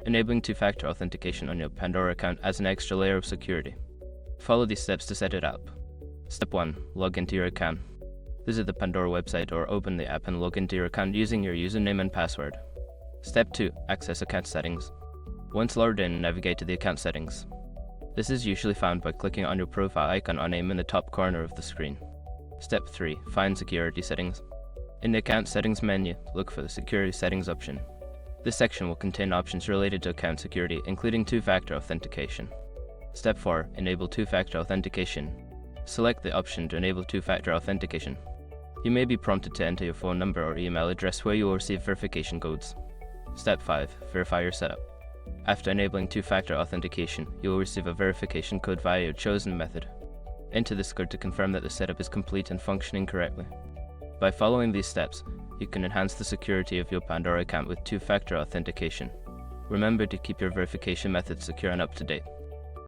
Enabling two-factor authentication on your Pandora account adds an extra layer of security. Follow these steps to set it up. Step 1. Log into your account. Visit the Pandora website or open the app and log into your account using your username and password. Step 2. Access account settings. Once logged in, navigate to the account settings. This is usually found by clicking on your profile icon or name in the top corner of the screen. Step 3. Find security settings. In the account settings menu, look for the security settings option. This section will contain options related to account security, including two-factor authentication. Step 4. Enable two-factor authentication. Select the option to enable two-factor authentication. You may be prompted to enter your phone number or email address where you will receive verification codes. Step 5. Verify your setup. After enabling two-factor authentication, you will receive a verification code via your chosen method. Enter this code to confirm that the setup is complete and functioning correctly. By following these steps, you can enhance the security of your Pandora account with two-factor authentication. Remember to keep your verification methods secure and up to date.